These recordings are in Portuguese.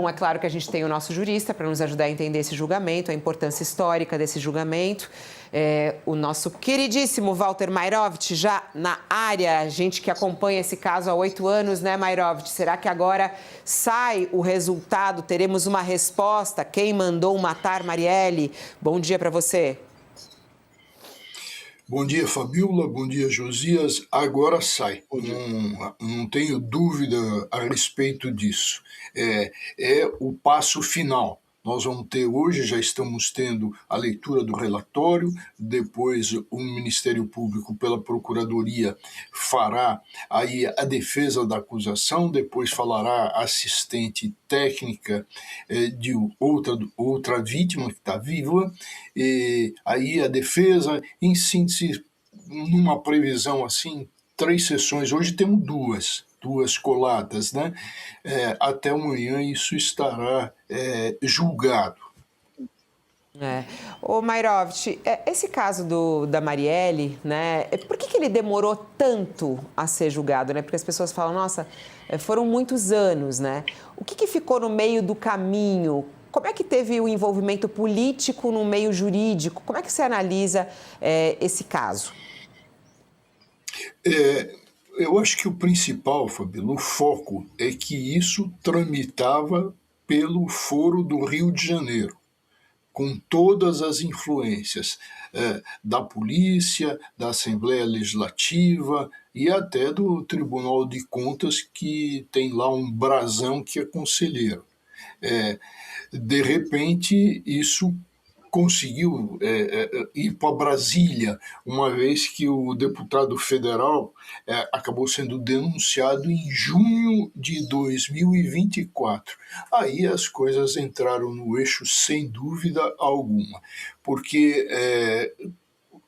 Bom, é claro que a gente tem o nosso jurista para nos ajudar a entender esse julgamento, a importância histórica desse julgamento. O nosso queridíssimo Walter Mairovich, já na área, gente que acompanha esse caso há 8 anos, né, Mairovich? Será que agora sai o resultado? Teremos uma resposta? Quem mandou matar Marielle? Bom dia para você. Bom dia, Fabiola. Bom dia, Josias. Agora sai. Não tenho dúvida a respeito disso. É o passo final. Nós vamos ter hoje, já estamos tendo a leitura do relatório, depois o Ministério Público, pela Procuradoria, fará aí a defesa da acusação, depois falará a assistente técnica de outra vítima que está viva, e aí a defesa, em síntese, numa previsão assim, 3 sessões. Hoje temos duas coladas, né? Até amanhã isso estará julgado. Ô Mairovich, esse caso da Marielle, né, por que ele demorou tanto a ser julgado, né? Porque as pessoas falam, nossa, foram muitos anos, né? O que ficou no meio do caminho? Como é que teve o envolvimento político no meio jurídico? Como é que você analisa esse caso? Eu acho que o principal, Fabíola, o foco é que isso tramitava pelo Foro do Rio de Janeiro, com todas as influências da polícia, da Assembleia Legislativa e até do Tribunal de Contas, que tem lá um brasão que é conselheiro. De repente, isso conseguiu ir para Brasília, uma vez que o deputado federal acabou sendo denunciado em junho de 2024. Aí as coisas entraram no eixo sem dúvida alguma, porque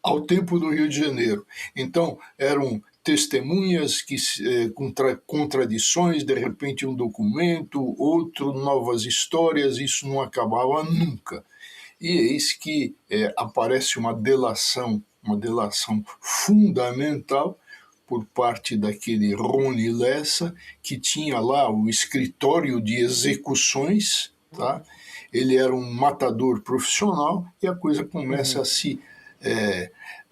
ao tempo do Rio de Janeiro, então eram testemunhas com contradições, de repente um documento, outro, novas histórias, isso não acabava nunca. E eis que aparece uma delação fundamental por parte daquele Rony Lessa, que tinha lá o escritório de execuções, tá? Ele era um matador profissional e a coisa começa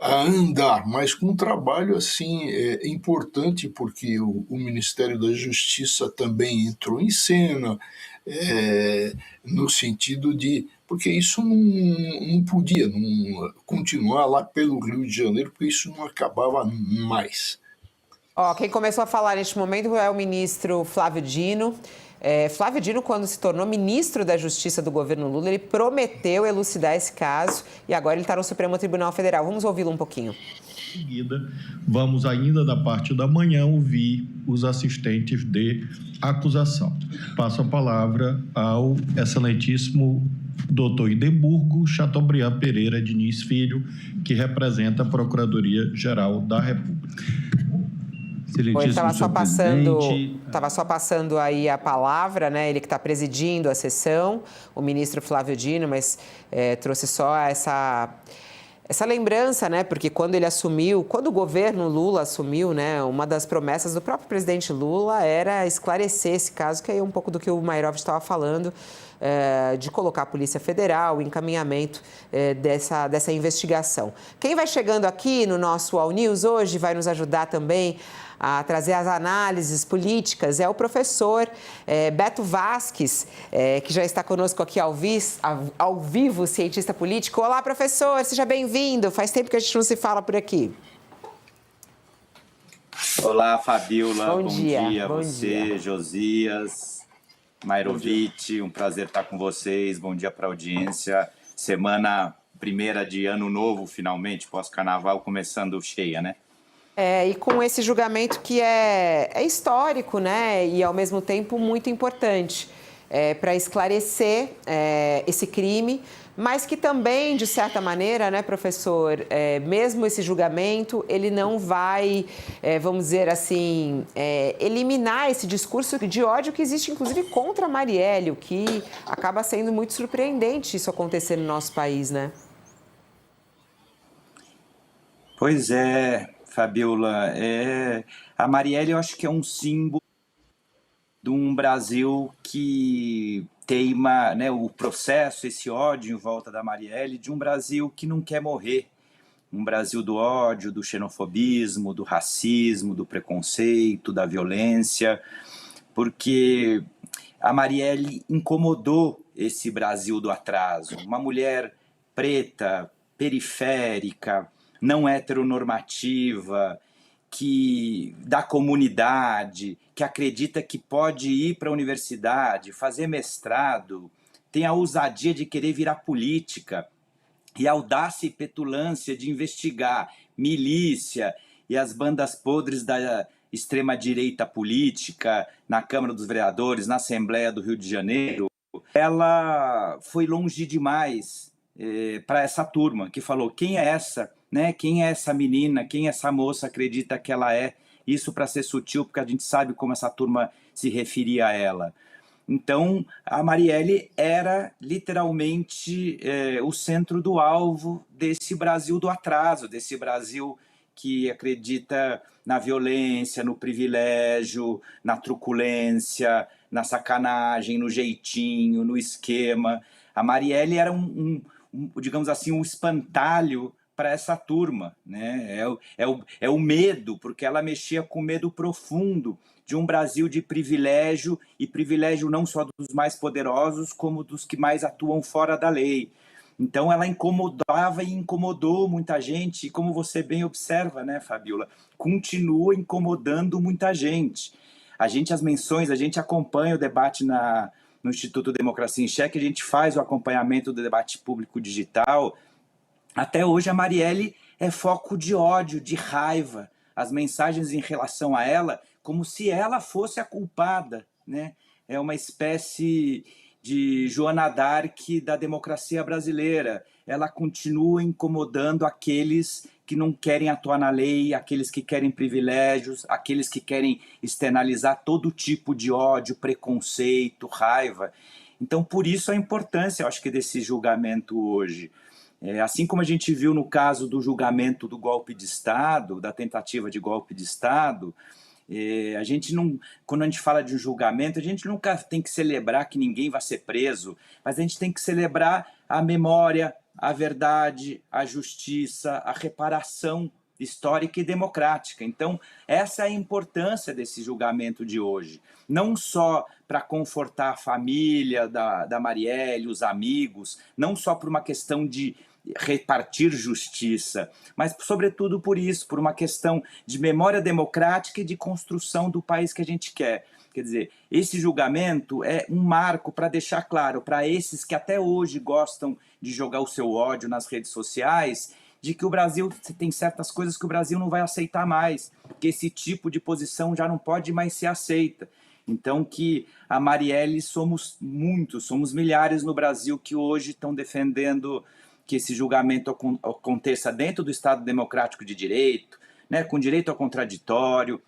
a andar, mas com um trabalho assim importante, porque o Ministério da Justiça também entrou em cena, no sentido de... Porque isso não podia continuar lá pelo Rio de Janeiro, porque isso não acabava mais. Quem começou a falar neste momento é o ministro Flávio Dino. Flávio Dino, quando se tornou ministro da Justiça do governo Lula, ele prometeu elucidar esse caso e agora ele está no Supremo Tribunal Federal. Vamos ouvi-lo um pouquinho. Em seguida, vamos ainda da parte da manhã ouvir os assistentes de acusação. Passo a palavra ao excelentíssimo Dr. Idemburgo Chateaubriand Pereira Diniz Filho, que representa a Procuradoria-Geral da República. Ele estava só passando aí a palavra, né? Ele que está presidindo a sessão, o ministro Flávio Dino, mas trouxe só essa lembrança, né? Porque quando o governo Lula assumiu, né? Uma das promessas do próprio presidente Lula era esclarecer esse caso, que é um pouco do que o Mairovich estava falando, de colocar a Polícia Federal, o encaminhamento dessa investigação. Quem vai chegando aqui no nosso All News hoje vai nos ajudar também a trazer as análises políticas é o professor Beto Vasques, que já está conosco aqui ao vivo, cientista político. Olá, professor, seja bem-vindo. Faz tempo que a gente não se fala por aqui. Olá, Fabiola. Bom dia a você, dia. Josias, Mairovich. Um prazer estar com vocês. Bom dia para a audiência. Semana primeira de ano novo, finalmente, pós-carnaval, começando cheia, né? E com esse julgamento que é histórico, né? E, ao mesmo tempo, muito importante para esclarecer esse crime, mas que também, de certa maneira, né, professor, mesmo esse julgamento, ele não vai, vamos dizer assim, eliminar esse discurso de ódio que existe, inclusive, contra a Marielle, o que acaba sendo muito surpreendente isso acontecer no nosso país, né? Pois é, Fabiola, a Marielle eu acho que é um símbolo de um Brasil que teima, né, o processo, esse ódio em volta da Marielle, de um Brasil que não quer morrer. Um Brasil do ódio, do xenofobismo, do racismo, do preconceito, da violência, porque a Marielle incomodou esse Brasil do atraso. Uma mulher preta, periférica, não heteronormativa, que da comunidade, que acredita que pode ir para a universidade, fazer mestrado, tem a ousadia de querer virar política e a audácia e petulância de investigar milícia e as bandas podres da extrema-direita política na Câmara dos Vereadores, na Assembleia do Rio de Janeiro, ela foi longe demais para essa turma, que falou, quem é essa? Né? Quem é essa menina? Quem essa moça acredita que ela é? Isso para ser sutil, porque a gente sabe como essa turma se referia a ela. Então, a Marielle era literalmente o centro do alvo desse Brasil do atraso, desse Brasil que acredita na violência, no privilégio, na truculência, na sacanagem, no jeitinho, no esquema. A Marielle era digamos assim, um espantalho para essa turma, né? É o medo, porque ela mexia com medo profundo de um Brasil de privilégio, e privilégio não só dos mais poderosos, como dos que mais atuam fora da lei. Então ela incomodava e incomodou muita gente, e como você bem observa, né, Fabiola, continua incomodando muita gente. As menções, a gente acompanha o debate no Instituto Democracia em Cheque, a gente faz o acompanhamento do debate público digital. Até hoje a Marielle é foco de ódio, de raiva. As mensagens em relação a ela, como se ela fosse a culpada, né? É uma espécie de Joana d'Arc da democracia brasileira. Ela continua incomodando aqueles que não querem atuar na lei, aqueles que querem privilégios, aqueles que querem externalizar todo tipo de ódio, preconceito, raiva. Então, por isso a importância, eu acho que, desse julgamento hoje. Assim como a gente viu no caso do julgamento do golpe de Estado, da tentativa de golpe de Estado, a gente não, quando a gente fala de um julgamento, a gente nunca tem que celebrar que ninguém vai ser preso, mas a gente tem que celebrar a memória, a verdade, a justiça, a reparação histórica e democrática. Então, essa é a importância desse julgamento de hoje. Não só para confortar a família da Marielle, os amigos, não só por uma questão de repartir justiça, mas sobretudo por isso, por uma questão de memória democrática e de construção do país que a gente quer. Quer dizer, esse julgamento é um marco para deixar claro para esses que até hoje gostam de jogar o seu ódio nas redes sociais, de que o Brasil tem certas coisas que o Brasil não vai aceitar mais, que esse tipo de posição já não pode mais ser aceita. Então, que a Marielle somos muitos, somos milhares no Brasil que hoje estão defendendo que esse julgamento aconteça dentro do Estado Democrático de Direito, né, com direito ao contraditório,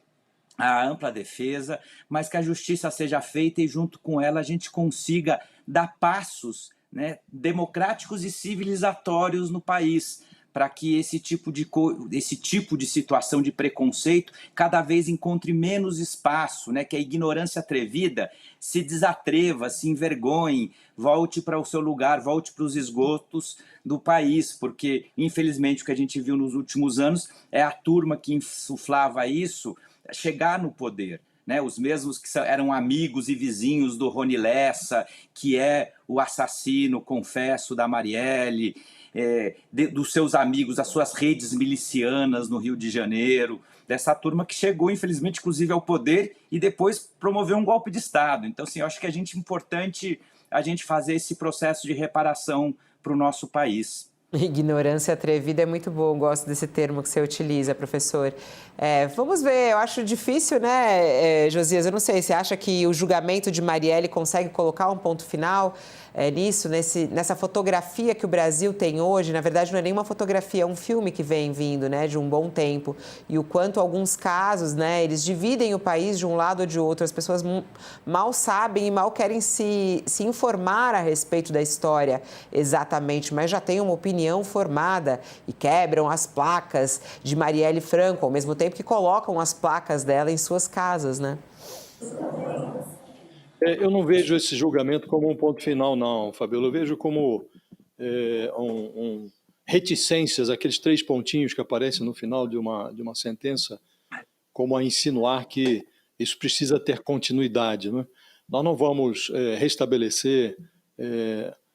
a ampla defesa, mas que a justiça seja feita e, junto com ela, a gente consiga dar passos, né, democráticos e civilizatórios no país, para que esse tipo de situação de preconceito cada vez encontre menos espaço, né? Que a ignorância atrevida se desatreva, se envergonhe, volte para o seu lugar, volte para os esgotos do país, porque, infelizmente, o que a gente viu nos últimos anos é a turma que insuflava isso chegar no poder. Né, os mesmos que eram amigos e vizinhos do Rony Lessa, que é o assassino, confesso, da Marielle, dos seus amigos, as suas redes milicianas no Rio de Janeiro, dessa turma que chegou, infelizmente, inclusive ao poder e depois promoveu um golpe de Estado. Então, assim, eu acho que é importante a gente fazer esse processo de reparação para o nosso país. Ignorância atrevida é muito bom, gosto desse termo que você utiliza, professor. Vamos ver, eu acho difícil, né, Josias? Eu não sei, você acha que o julgamento de Marielle consegue colocar um ponto final nisso, nessa fotografia que o Brasil tem hoje? Na verdade, não é nenhuma fotografia, é um filme que vem vindo, né, de um bom tempo. E o quanto alguns casos, né, eles dividem o país de um lado ou de outro. As pessoas mal sabem e mal querem se informar a respeito da história exatamente, mas já têm uma opinião formada e quebram as placas de Marielle Franco, ao mesmo tempo que colocam as placas dela em suas casas, né? Eu não vejo esse julgamento como um ponto final, não, Fabiola. Eu vejo como reticências, aqueles 3 pontinhos que aparecem no final de uma sentença, como a insinuar que isso precisa ter continuidade, né? Nós não vamos restabelecer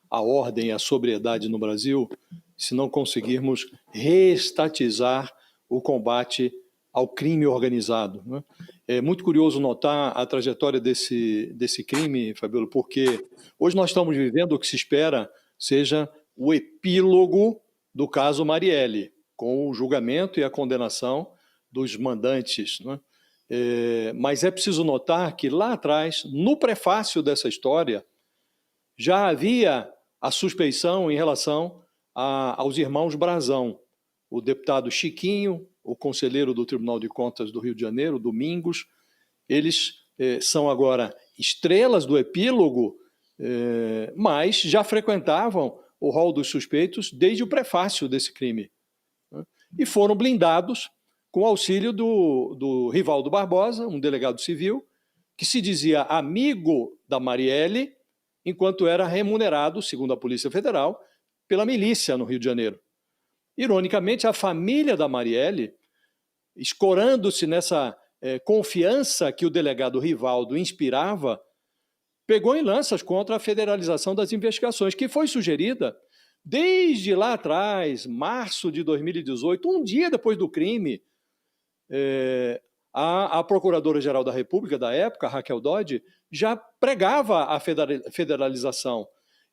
a ordem e a sobriedade no Brasil se não conseguirmos reestatizar o combate ao crime organizado, né? É muito curioso notar a trajetória desse crime, Fabiola, porque hoje nós estamos vivendo o que se espera seja o epílogo do caso Marielle, com o julgamento e a condenação dos mandantes, né? Mas é preciso notar que lá atrás, no prefácio dessa história, já havia a suspeição em relação aos irmãos Brazão, o deputado Chiquinho, o conselheiro do Tribunal de Contas do Rio de Janeiro, Domingos. Eles são agora estrelas do epílogo, mas já frequentavam o rol dos suspeitos desde o prefácio desse crime, né? E foram blindados com o auxílio do Rivaldo Barbosa, um delegado civil, que se dizia amigo da Marielle, enquanto era remunerado, segundo a Polícia Federal, pela milícia no Rio de Janeiro. Ironicamente, a família da Marielle, escorando-se nessa confiança que o delegado Rivaldo inspirava, pegou em lanças contra a federalização das investigações, que foi sugerida desde lá atrás, março de 2018, um dia depois do crime. A Procuradora-Geral da República, da época, Raquel Dodge, já pregava a federalização.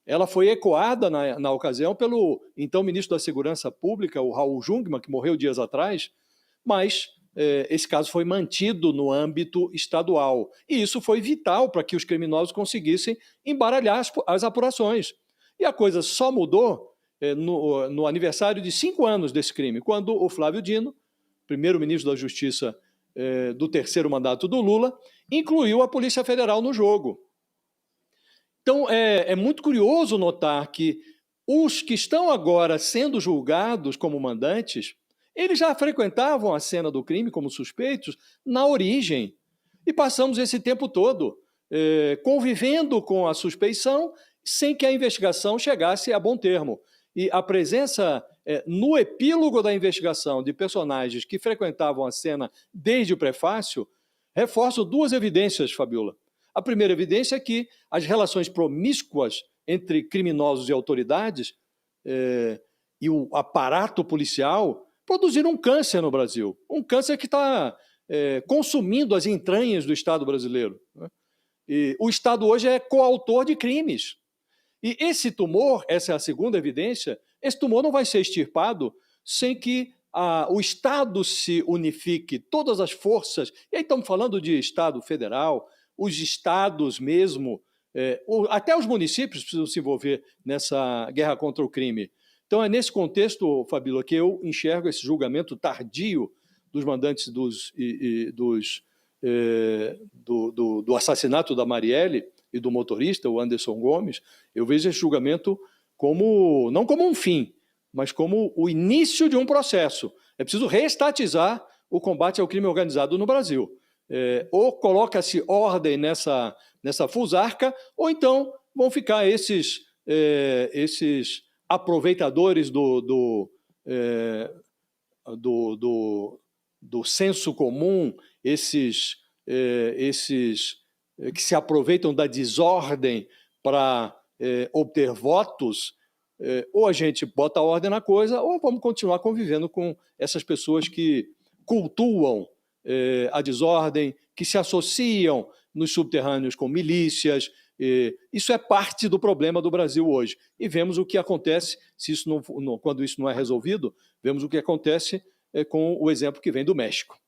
Ela foi ecoada na ocasião pelo então ministro da Segurança Pública, o Raul Jungmann, que morreu dias atrás, mas esse caso foi mantido no âmbito estadual. E isso foi vital para que os criminosos conseguissem embaralhar as apurações. E a coisa só mudou no aniversário de 5 anos desse crime, quando o Flávio Dino, primeiro-ministro da Justiça do 3º mandato do Lula, incluiu a Polícia Federal no jogo. Então, é muito curioso notar que os que estão agora sendo julgados como mandantes, eles já frequentavam a cena do crime como suspeitos na origem. E passamos esse tempo todo convivendo com a suspeição sem que a investigação chegasse a bom termo. E a presença no epílogo da investigação de personagens que frequentavam a cena desde o prefácio reforça 2 evidências, Fabiola. A primeira evidência é que as relações promíscuas entre criminosos e autoridades e o aparato policial produziram um câncer no Brasil. Um câncer que está consumindo as entranhas do Estado brasileiro, né? E o Estado hoje é coautor de crimes. E esse tumor, essa é a segunda evidência, esse tumor não vai ser extirpado sem que o Estado se unifique, todas as forças, e aí estamos falando de Estado federal, os estados mesmo, até os municípios precisam se envolver nessa guerra contra o crime. Então é nesse contexto, Fabíola, que eu enxergo esse julgamento tardio dos mandantes do assassinato da Marielle e do motorista, o Anderson Gomes. Eu vejo esse julgamento não como um fim, mas como o início de um processo. É preciso reestatizar o combate ao crime organizado no Brasil. Ou coloca-se ordem nessa fusarca, ou então vão ficar esses aproveitadores do senso comum, esses que se aproveitam da desordem para obter votos. Ou a gente bota a ordem na coisa, ou vamos continuar convivendo com essas pessoas que cultuam a desordem, que se associam nos subterrâneos com milícias. Isso é parte do problema do Brasil hoje. E vemos o que acontece, quando isso não é resolvido, vemos o que acontece com o exemplo que vem do México.